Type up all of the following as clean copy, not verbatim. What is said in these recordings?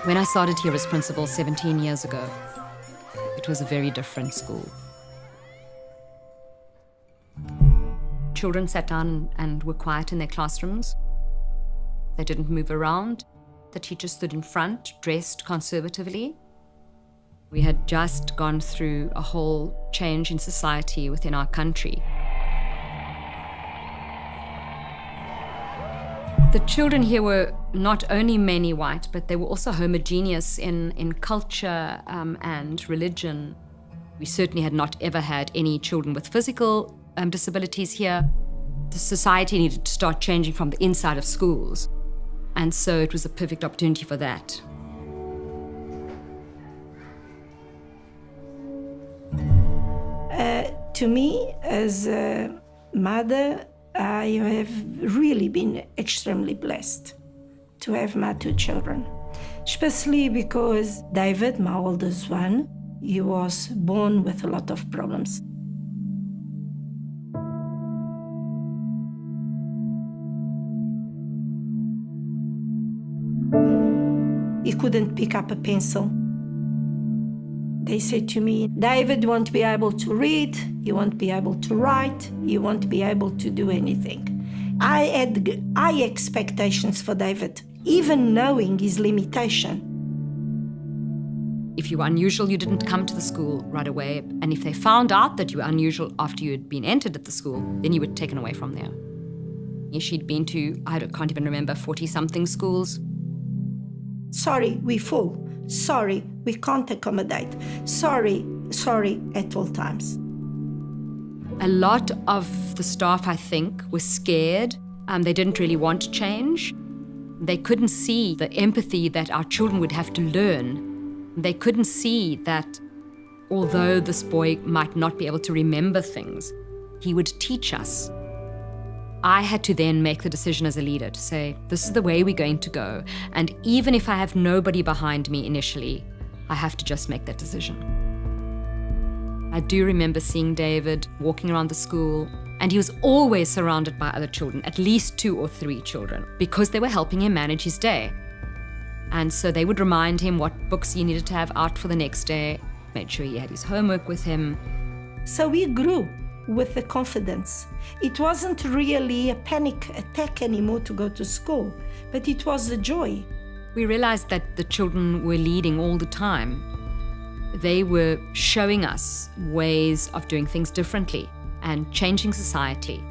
When I started here as principal 17 years ago, it was a very different school. Children sat down and were quiet in their classrooms. They didn't move around. The teacher stood in front, dressed conservatively. We had just gone through a whole change in society within our country. The children here were not only mainly white, but they were also homogeneous in culture and religion. We certainly had not ever had any children with physical disabilities here. The society needed to start changing from the inside of schools. And so it was a perfect opportunity for that. To me, as a mother, I have really been extremely blessed to have my two children, especially because David, my oldest one, he was born with a lot of problems. He couldn't pick up a pencil. They said to me, David won't be able to read, he won't be able to write, he won't be able to do anything. I had high expectations for David, even knowing his limitation. If you were unusual, you didn't come to the school right away. And if they found out that you were unusual after you had been entered at the school, then you were taken away from there. She'd been to, I can't even remember, 40-something schools. Sorry, we're full. Sorry, we can't accommodate. Sorry at all times. A lot of the staff, I think, were scared. They didn't really want to change. They couldn't see the empathy that our children would have to learn. They couldn't see that although this boy might not be able to remember things, he would teach us. I had to then make the decision as a leader to say, this is the way we're going to go. And even if I have nobody behind me initially, I have to just make that decision. I do remember seeing David walking around the school, and he was always surrounded by other children, at least 2 or 3 children, because they were helping him manage his day. And so they would remind him what books he needed to have out for the next day, made sure he had his homework with him. So we grew with the confidence. It wasn't really a panic attack anymore to go to school, but it was a joy. We realized that the children were leading all the time. They were showing us ways of doing things differently and changing society.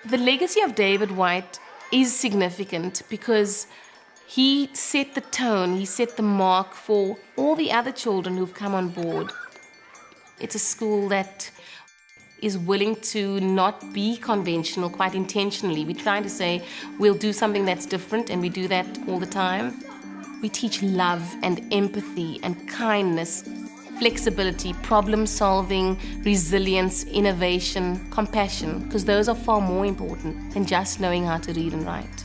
The legacy of David White is significant because he set the tone, he set the mark for all the other children who've come on board. It's a school that is willing to not be conventional quite intentionally. We're trying to say we'll do something that's different, and we do that all the time. We teach love and empathy and kindness, flexibility, problem solving, resilience, innovation, compassion, because those are far more important than just knowing how to read and write.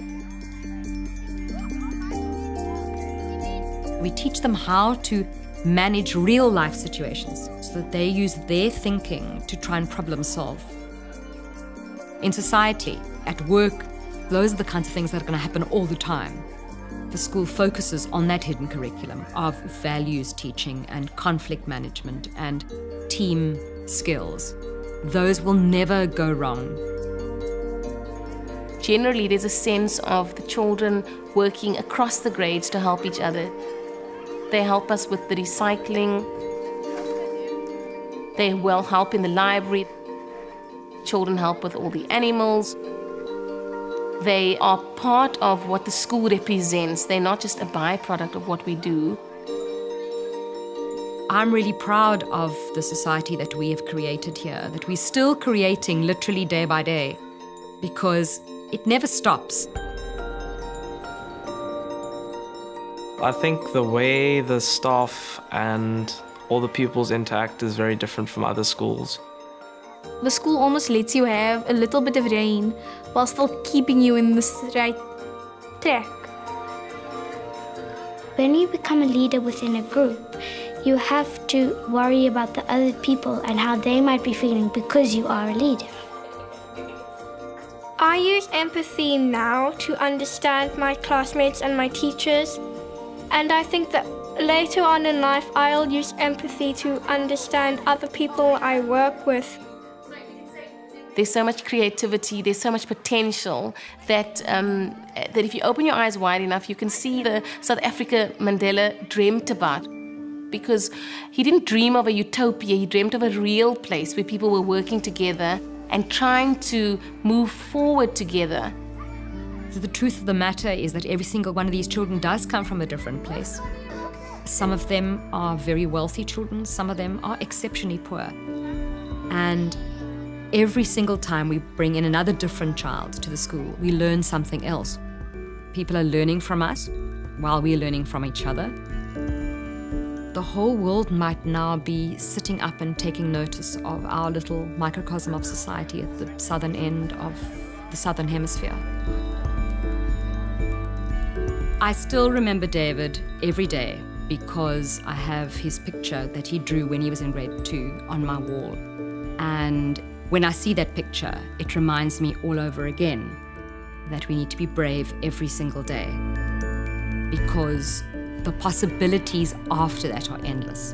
We teach them how to manage real life situations so that they use their thinking to try and problem solve. In society, at work, those are the kinds of things that are going to happen all the time. The school focuses on that hidden curriculum of values teaching and conflict management and team skills. Those will never go wrong. Generally, there's a sense of the children working across the grades to help each other. They help us with the recycling. They will help in the library. Children help with all the animals. They are part of what the school represents. They're not just a byproduct of what we do. I'm really proud of the society that we have created here, that we're still creating literally day by day, because it never stops. I think the way the staff and all the pupils interact is very different from other schools. The school almost lets you have a little bit of rein while still keeping you in this right track. When you become a leader within a group, You have to worry about the other people and how they might be feeling because you are a leader. I use empathy now to understand my classmates and my teachers. And I think that later on in life, I'll use empathy to understand other people I work with. There's so much creativity, there's so much potential that if you open your eyes wide enough, you can see the South Africa Mandela dreamt about. Because he didn't dream of a utopia, he dreamt of a real place where people were working together and trying to move forward together. So the truth of the matter is that every single one of these children does come from a different place. Some of them are very wealthy children, some of them are exceptionally poor. And every single time we bring in another different child to the school, we learn something else. People are learning from us while we're learning from each other. The whole world might now be sitting up and taking notice of our little microcosm of society at the southern end of the southern hemisphere. I still remember David every day because I have his picture that he drew when he was in grade 2 on my wall. And when I see that picture, it reminds me all over again that we need to be brave every single day because the possibilities after that are endless.